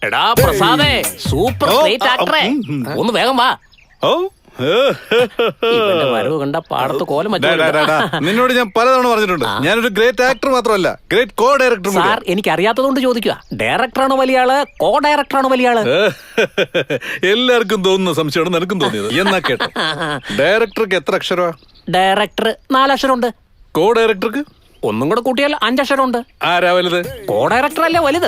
എടാ പ്രസാദേ, super great ആക്ടറെ, ഒന്ന് വേഗം വാ. ഇവന്റെ വരവ് കണ്ട പാടത്ത് കോലം നിന്നോട് ഞാൻ പലതവണ പറഞ്ഞിട്ടുണ്ട്, ഞാനൊരു ഗ്രേറ്റ് ആക്ടർ മാത്രമല്ല, ഗ്രേറ്റ് കോ ഡയറക്ടർ. സാർ, എനിക്ക് അറിയാത്തതുകൊണ്ട് ചോദിക്കുക, ഡയറക്ടറാണോ വലിയ ആള്, കോ ഡയറക്ടറാണോ വലിയ ആള്? എല്ലാവർക്കും തോന്നുന്ന സംശയമാണ് നിനക്കും തോന്നിയത്. എന്നാ കേട്ടോ, ഡയറക്ടർക്ക് എത്ര അക്ഷരമാ? ഡയറക്ടർ 4 അക്ഷരമുണ്ട്. കോ ഡയറക്ടർക്ക് ഒന്നും കൂടെ കൂട്ടിയാൽ 5 അക്ഷരമുണ്ട്. ആരാ വലുത്? കോ ഡയറക്ടർ അല്ലേ വലുത്.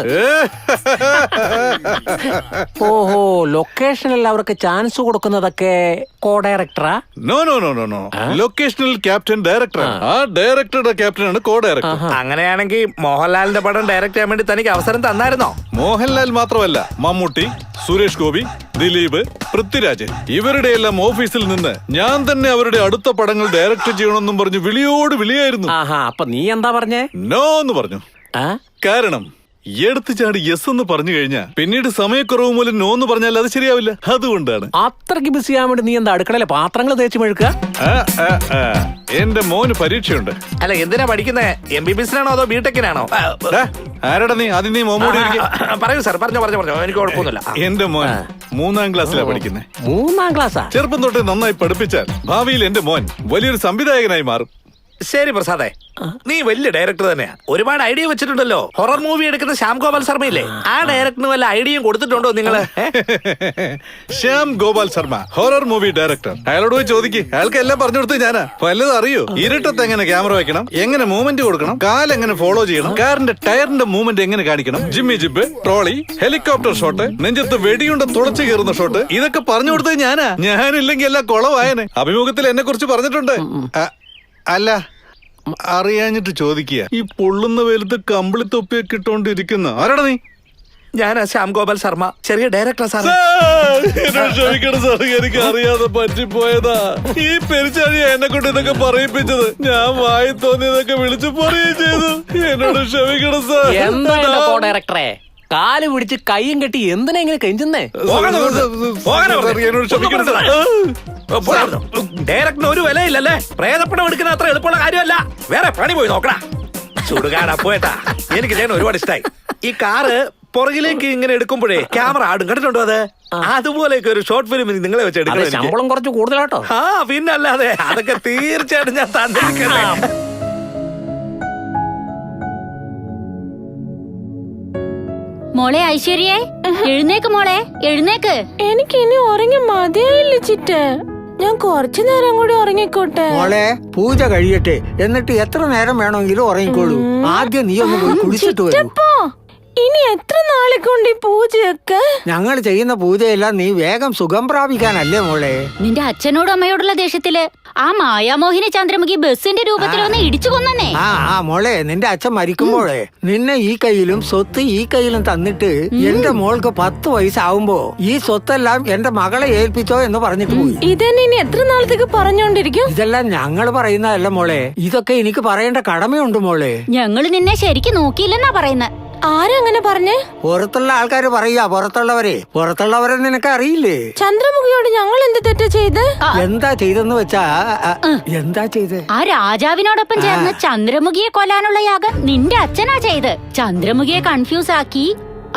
ഓഹോ, ലൊക്കേഷനിൽ അവർക്ക് ചാൻസ് കൊടുക്കുന്നതൊക്കെ കോ ഡയറക്ടറാ? No no no no no, ലൊക്കേഷനിൽ ക്യാപ്റ്റൻ ഡയറക്ടർ. ആ ഡയറക്ടറുടെ ക്യാപ്റ്റനാണ് കോ ഡയറക്ടർ. അങ്ങനെയാണെങ്കിൽ മോഹൻലാലിന്റെ പടം ഡയറക്ട് ചെയ്യാൻ വേണ്ടി തനിക്ക് അവസരം തന്നായിരുന്നോ? മോഹൻലാൽ മാത്രമല്ല, മമ്മൂട്ടി, സുരേഷ് ഗോപി, ദിലീപ്, പൃഥ്വിരാജ്, ഇവരുടെ എല്ലാം ഓഫീസിൽ നിന്ന് ഞാൻ തന്നെ അവരുടെ അടുത്ത പടങ്ങൾ ഡയറക്ട് ചെയ്യണമെന്നും പറഞ്ഞു വിളിയോട് വിളിയായിരുന്നു. അപ്പൊ നീ എന്താ പറഞ്ഞേ? നോ എന്ന് പറഞ്ഞു. കാരണം എടുത്തു ചാടി യെസ് എന്ന് പറഞ്ഞു കഴിഞ്ഞാ പിന്നീട് സമയക്കുറവ് മൂലം നോ എന്ന് പറഞ്ഞാൽ അത് ശരിയാവില്ല. അതുകൊണ്ടാണ്. അത്രയ്ക്ക് ബിസി ആവാൻ വേണ്ടി നീ എന്താ അടുക്കളയിലെ പാത്രങ്ങൾ തേച്ച് മെഴുക്കുക? എന്റെ മോന് പരീക്ഷയുണ്ട്. അല്ല, എന്തിനാ പഠിക്കുന്നത്? MBBS-നാണോ അതോ ബിടെക്കിനാണോ? ആരടാ നീ? ആദ്യം നീ മോമോടി പറയൂ സാർ, പറഞ്ഞോ, എനിക്ക് കുഴപ്പമൊന്നുമില്ല. എന്റെ മോൻ 3-ാം ക്ലാസ്സിലാണ് പഠിക്കുന്നത്. 3-ാം ക്ലാസ്സാ? ചെറുപ്പം തൊട്ട് നന്നായി പഠിപ്പിച്ചാൽ ഭാവിയിൽ എന്റെ മോൻ വലിയൊരു സംവിധായകനായി മാറും. ശരി പ്രസാദേ, നീ വലിയ ഡയറക്ടർ തന്നെയാ, ഒരുപാട് ഐഡിയ വെച്ചിട്ടുണ്ടല്ലോ. ഹൊറർ മൂവി എടുക്കുന്ന ശ്യാം ഗോപാൽ ശർമ്മയില്ലേ, ആ ഡയറക്ടറിന് വല്ല ഐഡിയയും കൊടുത്തിട്ടുണ്ടോ നിങ്ങള്? Shyam Gopal Sharma, horror movie director. അയാളോട് പോയി ചോദിക്ക്, അയാൾക്ക് എല്ലാം പറഞ്ഞു കൊടുത്ത് ഞാനാ. വല്ലതും അറിയോ? ഇരുട്ടത്ത് എങ്ങനെ ക്യാമറ വെക്കണം, എങ്ങനെ മൂവ്മെന്റ് കൊടുക്കണം, കാലെങ്ങനെ ഫോളോ ചെയ്യണം, കാറിന്റെ ടയറിന്റെ മൂവ്മെന്റ് എങ്ങനെ കാണിക്കണം, ജിമ്മി ജിബ്, ട്രോളി, ഹെലികോപ്റ്റർ ഷോട്ട്, നെഞ്ചത്ത് വെടിയുണ്ട തുളച്ചു കയറുന്ന ഷോട്ട്, ഇതൊക്കെ പറഞ്ഞു കൊടുത്തത് ഞാനാ. ഞാനില്ലെങ്കിൽ എല്ലാം കുളവായനെ. അഭിമുഖത്തിൽ എന്നെ കുറിച്ച് പറഞ്ഞിട്ടുണ്ട്. അല്ല, അറിയാഞ്ഞിട്ട് ചോദിക്കുക, ഈ പൊള്ളുന്ന വെയിലത്ത് കമ്പിളി തൊപ്പിയൊക്കെ ഇട്ടോണ്ടിരിക്കുന്ന ആരാടാ നീ? ഞാനാ ശ്യാം ഗോപാൽ ശർമ്മ, ചെറിയ ഡയറക്ടർ സാർ. ക്ഷമിക്കണം സാർ, എനിക്ക് അറിയാതെ പറ്റിപ്പോയതാ. ഈ പെരിച്ചാഴി എന്നെ കൊണ്ട് ഇതൊക്കെ പറയിപ്പിച്ചത്. ഞാൻ വായി തോന്നിയതൊക്കെ വിളിച്ചു പറയുകയും ചെയ്തു. എന്നോട് ക്ഷമിക്കണം സാർ. എന്താ കോ ഡയറക്ടറെ, കാല് പിടിച്ച് കയ്യും കെട്ടി എന്തിനാ ഇങ്ങനെ കെഞ്ചുന്നേ? ഡയറക്ടറിന് ഒരു വിലയില്ലല്ലേ? പ്രേതപ്പണം എടുക്കുന്ന അത്ര എളുപ്പമുള്ള കാര്യമല്ല. വേറെ പണി പോയി നോക്കടാ. ചുടുകാടാ പോയേട്ടാ. എനിക്ക് ഞാൻ ഒരുപാട് ഇഷ്ടമായി. ഈ കാറ് പുറകിലേക്ക് ഇങ്ങനെ എടുക്കുമ്പോഴേ ക്യാമറ ആടും, കണ്ടിട്ടുണ്ടോ? അത് അതുപോലെയൊക്കെ ഒരു ഷോർട്ട് ഫിലിം നിങ്ങളെ വെച്ച് എടുക്കണം. ശമ്പളം കുറച്ച് കൂടുതലാട്ടോ. പിന്നല്ലാതെ, അതൊക്കെ തീർച്ചയായിട്ടും ഞാൻ തന്നിരിക്കണേ. മോളെ ഐശ്വര്യേ, എഴുന്നേക്ക് മോളെ, എഴുന്നേക്ക്. എനിക്ക് ഇനി ഉറങ്ങി മതിയായില്ല ചിറ്റ, ഞാൻ കുറച്ചു നേരം കൂടി ഉറങ്ങിക്കോട്ടെ. മോളെ, പൂജ കഴിയട്ടെ, എന്നിട്ട് എത്ര നേരം വേണമെങ്കിലും ഉറങ്ങിക്കോളൂ. ആദ്യം നീ ഒന്ന് പോയി കുളിച്ചിട്ട് വരൂ. ഇനി എത്ര നാളെ കൊണ്ട് ഈ പൂജയൊക്കെ? ഞങ്ങൾ ചെയ്യുന്ന പൂജയെല്ലാം നീ വേഗം സുഖം പ്രാപിക്കാനല്ലേ മോളെ? നിന്റെ അച്ഛനോടും അമ്മയോടുള്ള ദേഷ്യത്തില് ആ മായാമോഹിനി ചന്ദ്രമുഖി ബസിന്റെ രൂപത്തിൽ ഒന്ന് ഇടിച്ചു കൊന്നേ. മോളെ, നിന്റെ അച്ഛൻ മരിക്കുമ്പോഴേ നിന്നെ ഈ കയ്യിലും സ്വത്ത് ഈ കയ്യിലും തന്നിട്ട് എന്റെ മോൾക്ക് 10 വയസ്സാവുമ്പോ ഈ സ്വത്തെല്ലാം എന്റെ മകളെ ഏൽപ്പിച്ചോ എന്ന് പറഞ്ഞിട്ട് പോയി. ഇതന്നെ ഇനി എത്ര നാളത്തേക്ക് പറഞ്ഞോണ്ടിരിക്കും? ഇതെല്ലാം ഞങ്ങൾ പറയുന്നതല്ല മോളെ, ഇതൊക്കെ എനിക്ക് പറയേണ്ട കടമയുണ്ട് മോളെ. ഞങ്ങള് നിന്നെ ശരിക്കും നോക്കിയില്ലെന്നാ പറയുന്നത്. ആരങ്ങനെ പറഞ്ഞേ? പുറത്തുള്ള ആൾക്കാര് പറയാ, പുറത്തുള്ളവരെ നിനക്ക് അറിയില്ലേ? ചന്ദ്രമുഖിയോട് ഞങ്ങൾ എന്ത് തെറ്റാ ചെയ്ത്? എന്താ ചെയ്തെന്ന് വെച്ചാ എന്താ ചെയ്ത്? ആ രാജാവിനോടൊപ്പം ചേർന്ന് ചന്ദ്രമുഖിയെ കൊല്ലാനുള്ള യാഗം നിന്റെ അച്ഛനാ ചെയ്ത്. ചന്ദ്രമുഖിയെ കൺഫ്യൂസ് ആക്കി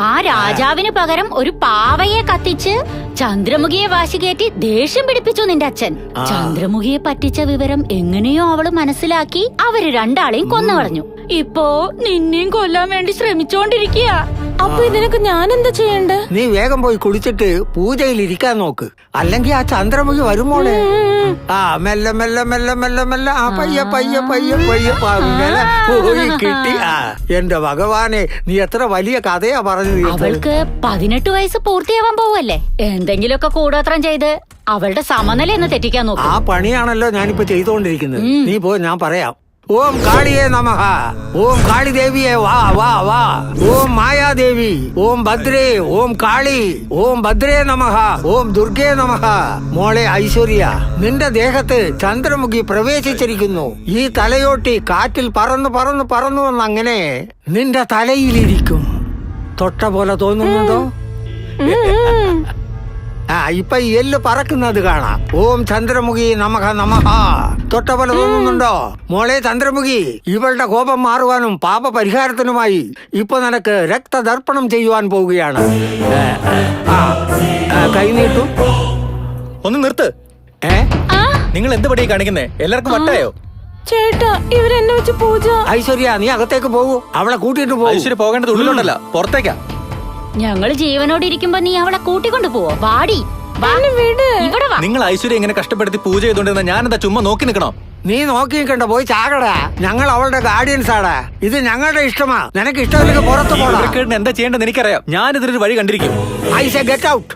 ആ രാജാവിന് പകരം ഒരു പാവയെ കത്തിച്ച് ചന്ദ്രമുഖിയെ വാശി കയറ്റി ദേഷ്യം പിടിപ്പിച്ചു നിന്റെ അച്ഛൻ. ചന്ദ്രമുഖിയെ പറ്റിച്ച വിവരം എങ്ങനെയോ അവള് മനസ്സിലാക്കി അവര് രണ്ടാളെയും കൊന്നു കളഞ്ഞു. ഇപ്പോ നിന്നെയും കൊല്ലാൻ വേണ്ടി ശ്രമിച്ചോണ്ടിരിക്കുക. അപ്പൊ ഇതിനൊക്കെ ഞാൻ എന്താ ചെയ്യണ്ടേ? നീ വേഗം പോയി കുളിച്ചിട്ട് പൂജയിൽ ഇരിക്കാൻ നോക്ക്, അല്ലെങ്കിൽ ആ ചന്ദ്രമുഖി വരുമോളെ. മെല്ലെ മെല്ലെ മെല്ലെ മെല്ലെ മെല്ലെ പയ്യെ പയ്യെ പയ്യെ പയ്യെ പോയി കിട്ടി. എന്റെ ഭഗവാനെ, നീ എത്ര വലിയ കഥയാ പറഞ്ഞത്. അവൾക്ക് 18 വയസ്സ് പൂർത്തിയാവാൻ പോവല്ലേ, എന്തെങ്കിലുമൊക്കെ കൂടോത്രം ചെയ്ത് അവളുടെ സമനില എന്ന് തെറ്റിക്കാൻ നോക്കും. ആ പണിയാണല്ലോ ഞാനിപ്പോ ചെയ്തുകൊണ്ടിരിക്കുന്നത്. നീ പോ, ഞാൻ പറയാം. ഓം കാളിയേ നമഃ, ഓം കാളി ദേവിയെ വാ വാ വാ, ഓം മായാദേവി, ഓം ഭദ്രേ, ഓം കാളി, ഓം ഭദ്രേ നമഃ, ഓം ദുർഗേ നമഃ. മോളെ ഐശ്വര്യ, നിന്റെ ദേഹത്ത് ചന്ദ്രമുഖി പ്രവേശിച്ചിരിക്കുന്നു. ഈ തലയോട്ടി കാറ്റിൽ പറന്നു പറന്നു പറന്നു വന്ന് അങ്ങനെ നിന്റെ തലയിലിരിക്കും. തൊട്ട പോലെ തോന്നുന്നുണ്ടോ? ഇപ്പൊ ഈ എല്ല് പറക്കുന്നത് കാണാം. ഓം ചന്ദ്രമുഖി നമഃ നമഃ. തൊട്ട പോലെ തോന്നുന്നുണ്ടോ? മോളെ ചന്ദ്രമുഖി, ഇവളുടെ കോപം മാറുവാനും പാപ പരിഹാരത്തിനുമായി ഇപ്പൊ നിനക്ക് രക്തദർപ്പണം ചെയ്യുവാൻ പോവുകയാണ്. കൈ നീട്ടു. ഒന്ന് നിർത്ത്. നിങ്ങൾ എന്ത് പടിയാ കാണിക്കുന്നേ? എല്ലാവർക്കും വട്ടായോ? ചേട്ടാ ഇവരെന്നെ വെച്ച് പൂജ. ഐശ്വര്യ, നീ അകത്തേക്ക് പോകൂ. അവളെ കൂട്ടിട്ട് പോകും. ഐശ്വര്യ പോകേണ്ടത് ഉള്ളിലോട്ടല്ല, പുറത്തേക്കാ. ഞങ്ങള് ജീവനോട് ഇരിക്കുമ്പോ നീ അവളെ കൂട്ടിക്കൊണ്ടു പോവോ? വാടി, വാ. ഇവിടെ വാ. നിങ്ങൾ ഐശ്വര്യ ഇങ്ങനെ കഷ്ടപ്പെടുത്തി പൂജ ചെയ്തോണ്ടിരുന്ന ഞാനെന്താ ചുമ്മാ നോക്കി നിൽക്കണോ? നീ നോക്കി നിൽക്കണ്ട, പോയി ചാകടാ. ഞങ്ങൾ അവളുടെ ഗാർഡിയൻസ് ആടാ. ഇത് ഞങ്ങളുടെ ഇഷ്ടമാ. നിനക്ക് ഇഷ്ടമില്ലെങ്കിൽ പുറത്തു പോടാ. ഇവർക്കേടിന് എന്താ ചെയ്യേണ്ടത് എനിക്കറിയാം. ഞാൻ ഇതിനൊരു വഴി കണ്ടിരിക്കും. I say get out.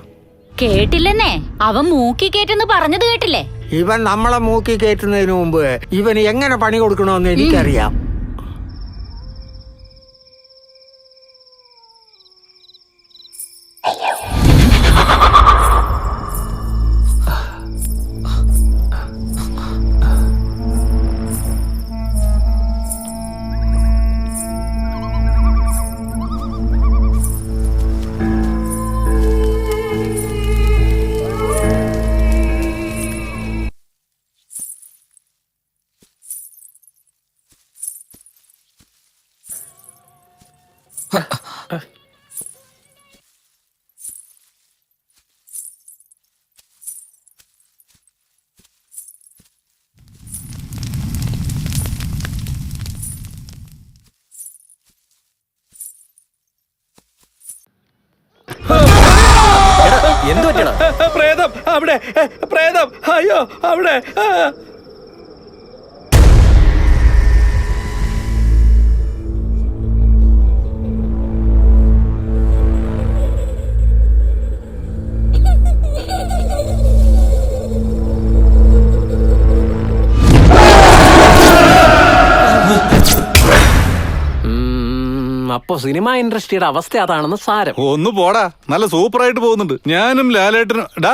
കേട്ടില്ലെന്നേ, അവൻ മൂക്കി കേട്ടെന്ന് പറഞ്ഞത് കേട്ടില്ലേ? ഇവൻ നമ്മളെ മൂക്കി കയറ്റുന്നതിന് മുമ്പ് ഇവന് എങ്ങനെ പണി കൊടുക്കണമെന്ന് എനിക്കറിയാം. എന്ത് പറ്റണം? പ്രേതം അവിടെ, പ്രേതം. അയ്യോ അവിടെ. അപ്പൊ സിനിമ ഇൻഡസ്ട്രിയുടെ അവസ്ഥ അതാണെന്ന് സാരം. ഒന്ന് പോടാ, നല്ല സൂപ്പറായിട്ട് പോകുന്നുണ്ട്. ഞാനും ലാലേട്ടനും ഡാ,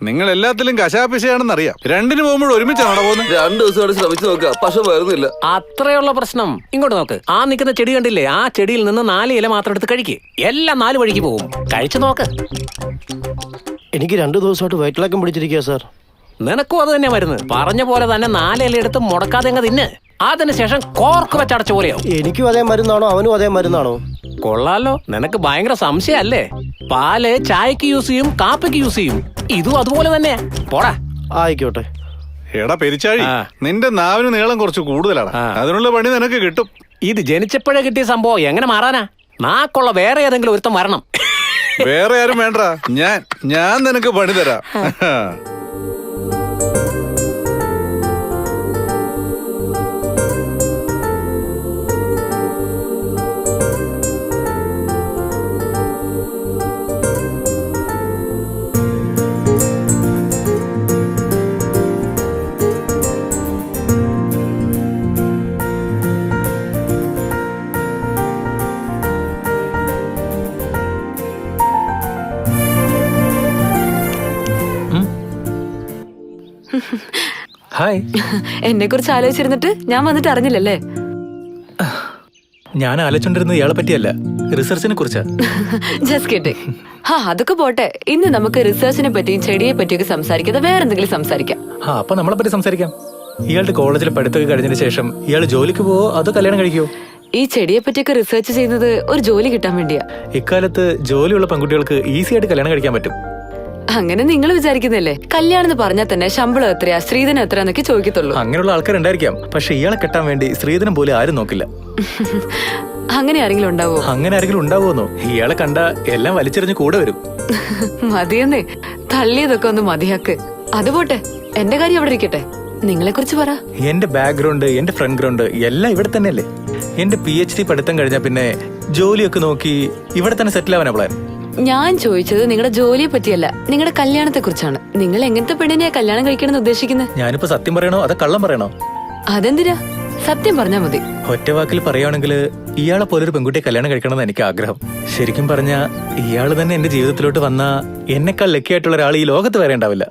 നിങ്ങൾ എല്ലാത്തിലും കശാപിശയാണെന്ന് അറിയാം. രണ്ടിന് പോകുമ്പോൾ ഒരുമിച്ചാണോ പോകുന്നത്? 2 ദിവസമായിട്ട് ശ്രമിച്ചു നോക്കുക, പക്ഷെ വരുന്നില്ല. അത്രയുള്ള പ്രശ്നം. ഇങ്ങോട്ട് നോക്ക്, ആ നിൽക്കുന്ന ചെടി കണ്ടില്ലേ? ആ ചെടിയിൽ നിന്ന് 4 ഇല മാത്രം എടുത്ത് കഴിക്ക്. എല്ലാം 4 വഴിക്ക് പോകും. കഴിച്ചു നോക്ക്. എനിക്ക് 2 ദിവസമായിട്ട് വയറ്റിളക്കം പിടിച്ചിരിക്കുക സാർ. നിനക്കും അത് തന്നെ മരുന്ന്. പറഞ്ഞ പോലെ തന്നെ 4 ഇല എടുത്ത് മുടക്കാതെ അങ്ങ് തിന്ന്. അതിനുശേഷം കോർക്ക് വെച്ചടച്ച പോലെയാവും. എനിക്കും അതേ മരുന്നാണോ അവനും അതേ മരുന്നാണോ? കൊള്ളാലോ, നിനക്ക് ഭയങ്കര സംശയല്ലേ? പാല് ചായക്ക് യൂസ് ചെയ്യും, കാപ്പിക്ക് യൂസ് ചെയ്യും. ഇതും അതുപോലെ തന്നെ. പോടാ. ആയിക്കോട്ടെ. എടാ പെരിച്ചാഴി, നിന്റെ നാവിന് നീളം കുറച്ച് കൂടുതലാണ്. അതിനുള്ള പണി നിനക്ക് കിട്ടും. ഇത് ജനിച്ചപ്പോഴേ കിട്ടിയ സംഭവം എങ്ങനെ മാറാനാ? നാക്കുള്ള വേറെ ഏതെങ്കിലും ഒരുത്തം വരണം. വേറെ ആരും വേണ്ട, ഞാൻ നിനക്ക് പണി തരാം. ഹായ്. എന്നെ കുറിച്ച് ആലോചിച്ചിരുന്നിട്ട് ഞാൻ വന്നിട്ട് അറിഞ്ഞില്ലല്ലേ? ഞാൻ ആലോചിച്ചോണ്ടിരുന്നത് ഇയാളെ പറ്റിയല്ല, റിസർച്ചിനെ കുറിച്ചാ. ജസ്റ്റ് കേട്ടെ. അതൊക്കെ പോട്ടെ. ഇന്ന് നമുക്ക് റിസർച്ചിനെ പറ്റിയും ചെടിയെ പറ്റിയൊക്കെ സംസാരിക്കാതെ വേറെ എന്തെങ്കിലും സംസാരിക്കാം. അപ്പൊ നമ്മളെ പറ്റി സംസാരിക്കാം. ഇയാളുടെ കോളേജിൽ പഠിത്തമൊക്കെ കഴിഞ്ഞതിന് ശേഷം ഇയാൾ ജോലിക്ക് പോവോ അതോ കല്യാണം കഴിക്കുവോ? ഈ ചെടിയെ പറ്റിയൊക്കെ റിസർച്ച് ചെയ്യുന്നത് ഒരു ജോലി കിട്ടാൻ വേണ്ടിയാ. ഇക്കാലത്ത് ജോലിയുള്ള പെൺകുട്ടികൾക്ക് ഈസി ആയിട്ട് കല്യാണം കഴിക്കാൻ പറ്റും. അങ്ങനെ നിങ്ങൾ വിചാരിക്കുന്നില്ലേ? കല്യാണം എന്ന് പറഞ്ഞാൽ തന്നെ ശമ്പളം എത്രയാ, സ്ത്രീധനം എത്രയാന്നൊക്കെ ചോദിക്കത്തുള്ളൂ. അങ്ങനെയുള്ള ആൾക്കാരുണ്ടായിരിക്കാം, പക്ഷെ ഇയാളെ കെട്ടാൻ വേണ്ടി സ്ത്രീധനം പോലും ആരും നോക്കില്ല. അങ്ങനെ ആരെങ്കിലും ഉണ്ടാവോ? അങ്ങനെ ആരെങ്കിലും ഉണ്ടാവുമെന്നോ? ഇയാളെ കണ്ട എല്ലാം വലിച്ചെറിഞ്ഞ് കൂടെ വരും. മതിയെന്നേ, തള്ളിയതൊക്കെ ഒന്ന് മതിയാക്ക്. അതുപോട്ടെ, എന്റെ കാര്യം അവിടെ ഇരിക്കട്ടെ. നിങ്ങളെ കുറിച്ച് പറ. എന്റെ ബാക്ക്ഗ്രൗണ്ട്, എന്റെ ഫ്രണ്ട് ഗ്രൗണ്ട് എല്ലാം ഇവിടെ തന്നെയല്ലേ. എന്റെ PhD പഠിത്തം കഴിഞ്ഞാ പിന്നെ ജോലിയൊക്കെ നോക്കി ഇവിടെ തന്നെ സെറ്റിൽ ആവാനാ പ്ലാൻ. ഞാൻ ചോദിച്ചത് നിങ്ങളുടെ ജോലിയെ പറ്റിയല്ല, നിങ്ങളുടെ കല്യാണത്തെ കുറിച്ചാണ്. നിങ്ങൾ എങ്ങനത്തെ പെണ്ണിനെയാ കല്യാണം കഴിക്കണമെന്ന് ഉദ്ദേശിക്കുന്നത്? ഞാനിപ്പോ സത്യം പറയണോ അതോ കള്ളം പറയണോ? അതെന്തിനാ? സത്യം പറഞ്ഞാ മതി. ഒറ്റ വാക്കിൽ പറയുകയാണെങ്കിൽ ഇയാളെ പോലൊരു പെൺകുട്ടിയെ കല്യാണം കഴിക്കണമെന്ന് എനിക്ക് ആഗ്രഹം. ശരിക്കും പറഞ്ഞ ഇയാള് തന്നെ എന്റെ ജീവിതത്തിലോട്ട് വന്ന എന്നെക്കാൾ ലക്കിയായിട്ടുള്ള ഒരാൾ ഈ ലോകത്ത് വരെ ഉണ്ടാവില്ല.